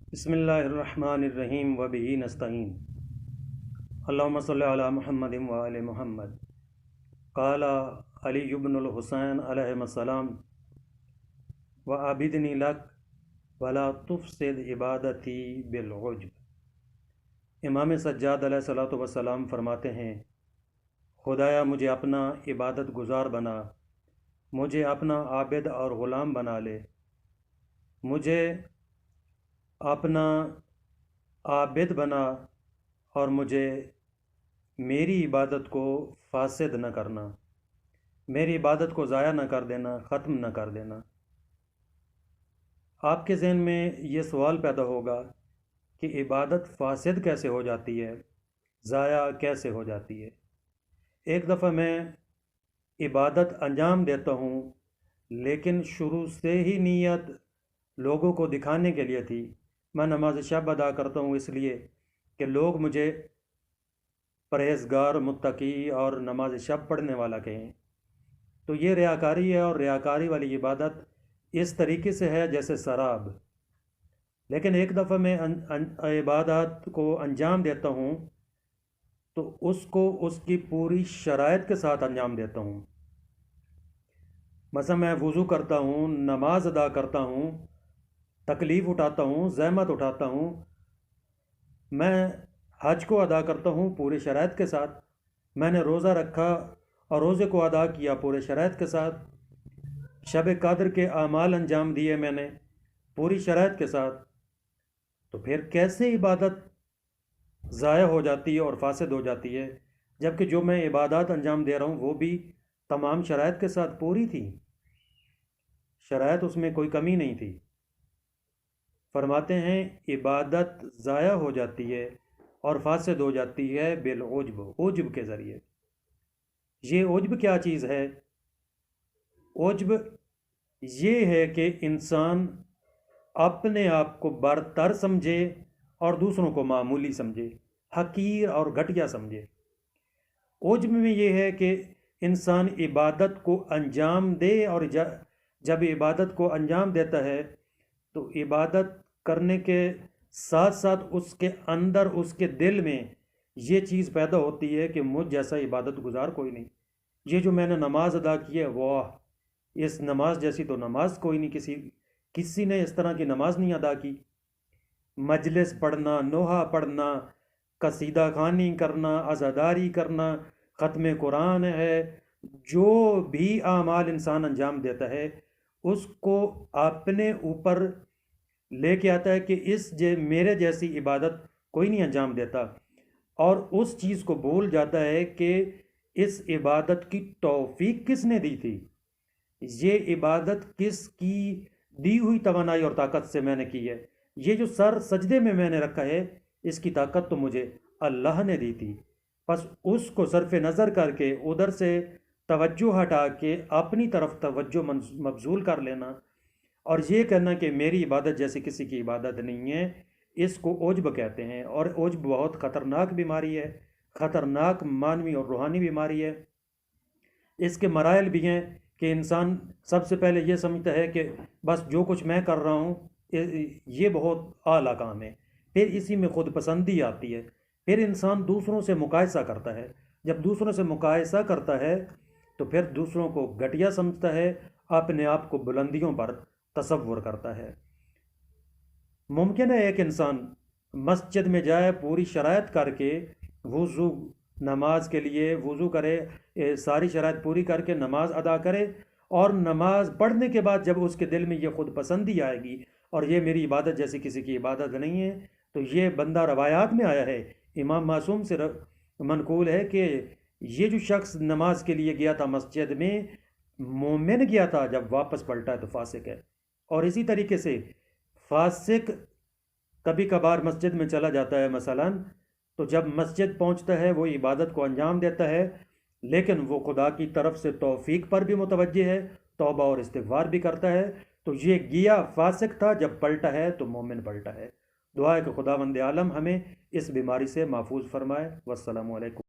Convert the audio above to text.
بسم اللہ الرحمن الرحیم وبہ نستعین اللہم صلی علی محمد وآل محمد قال علی بن الحسین علیہ السلام وعبدنی لک ولا تفسد عبادتی بالعجب۔ امام سجاد علیہ الصلوۃ والسلام فرماتے ہیں، خدایا مجھے اپنا عبادت گزار بنا، مجھے اپنا عابد اور غلام بنا لے، مجھے اپنا عابد بنا اور مجھے میری عبادت کو فاسد نہ کرنا، میری عبادت کو ضائع نہ کر دینا، ختم نہ کر دینا۔ آپ کے ذہن میں یہ سوال پیدا ہوگا کہ عبادت فاسد کیسے ہو جاتی ہے، ضائع کیسے ہو جاتی ہے؟ ایک دفعہ میں عبادت انجام دیتا ہوں، لیکن شروع سے ہی نیت لوگوں کو دکھانے کے لیے تھی۔ میں نماز شب ادا کرتا ہوں اس لیے کہ لوگ مجھے پرہیزگار، متقی اور نماز شب پڑھنے والا کہیں، تو یہ ریاکاری ہے، اور ریاکاری والی عبادت اس طریقے سے ہے جیسے سراب۔ لیکن ایک دفعہ میں عبادت کو انجام دیتا ہوں تو اس کو اس کی پوری شرائط کے ساتھ انجام دیتا ہوں۔ مثلا میں وضو کرتا ہوں، نماز ادا کرتا ہوں، تکلیف اٹھاتا ہوں، زحمت اٹھاتا ہوں، میں حج کو ادا کرتا ہوں پورے شرائط کے ساتھ، میں نے روزہ رکھا اور روزے کو ادا کیا پورے شرائط کے ساتھ، شب قدر کے اعمال انجام دیے میں نے پوری شرائط کے ساتھ، تو پھر کیسے عبادت ضائع ہو جاتی ہے اور فاسد ہو جاتی ہے، جبکہ جو میں عبادات انجام دے رہا ہوں وہ بھی تمام شرائط کے ساتھ پوری تھی، شرائط اس میں کوئی کمی نہیں تھی۔ فرماتے ہیں عبادت ضائع ہو جاتی ہے اور فاسد ہو جاتی ہے بالعجب، عجب کے ذریعے۔ یہ عجب کیا چیز ہے؟ عجب یہ ہے کہ انسان اپنے آپ کو برتر سمجھے اور دوسروں کو معمولی سمجھے، حقیر اور گھٹیا سمجھے۔ عجب میں یہ ہے کہ انسان عبادت کو انجام دے، اور جب عبادت کو انجام دیتا ہے تو عبادت کرنے کے ساتھ ساتھ اس کے اندر، اس کے دل میں یہ چیز پیدا ہوتی ہے کہ مجھ جیسا عبادت گزار کوئی نہیں۔ یہ جو میں نے نماز ادا کی ہے، واہ، اس نماز جیسی تو نماز کوئی نہیں، کسی نے اس طرح کی نماز نہیں ادا کی۔ مجلس پڑھنا، نوحہ پڑھنا، قصیدہ خوانی کرنا، عزاداری کرنا، ختم قرآن ہے، جو بھی اعمال انسان انجام دیتا ہے اس کو اپنے اوپر لے کے آتا ہے کہ میرے جیسی عبادت کوئی نہیں انجام دیتا، اور اس چیز کو بھول جاتا ہے کہ اس عبادت کی توفیق کس نے دی تھی، یہ عبادت کس کی دی ہوئی توانائی اور طاقت سے میں نے کی ہے، یہ جو سر سجدے میں نے رکھا ہے اس کی طاقت تو مجھے اللہ نے دی تھی۔ بس اس کو صرف نظر کر کے ادھر سے توجہ ہٹا کے اپنی طرف توجہ مبذول کر لینا، اور یہ کہنا کہ میری عبادت جیسی کسی کی عبادت نہیں ہے، اس کو عجب کہتے ہیں۔ اور عجب بہت خطرناک بیماری ہے، خطرناک معنوی اور روحانی بیماری ہے۔ اس کے مراحل بھی ہیں کہ انسان سب سے پہلے یہ سمجھتا ہے کہ بس جو کچھ میں کر رہا ہوں یہ بہت اعلیٰ کام ہے، پھر اسی میں خود پسندی آتی ہے، پھر انسان دوسروں سے مقایسہ کرتا ہے، جب دوسروں سے مقایسہ کرتا ہے تو پھر دوسروں کو گھٹیا سمجھتا ہے، اپنے آپ کو بلندیوں پر تصور کرتا ہے۔ ممکن ہے ایک انسان مسجد میں جائے، پوری شرائط کر کے وضو، نماز کے لیے وضو کرے، ساری شرائط پوری کر کے نماز ادا کرے، اور نماز پڑھنے کے بعد جب اس کے دل میں یہ خود پسندی آئے گی اور یہ میری عبادت جیسی کسی کی عبادت نہیں ہے، تو یہ بندہ، روایات میں آیا ہے، امام معصوم سے منقول ہے کہ یہ جو شخص نماز کے لیے گیا تھا مسجد میں، مومن گیا تھا، جب واپس پلٹا ہے تو فاسق ہے۔ اور اسی طریقے سے فاسق کبھی کبھار مسجد میں چلا جاتا ہے مثلا، تو جب مسجد پہنچتا ہے وہ عبادت کو انجام دیتا ہے، لیکن وہ خدا کی طرف سے توفیق پر بھی متوجہ ہے، توبہ اور استغفار بھی کرتا ہے، تو یہ گیا فاسق تھا، جب پلٹا ہے تو مومن پلٹا ہے۔ دعا ہے کہ خداوند عالم ہمیں اس بیماری سے محفوظ فرمائے۔ والسلام علیکم۔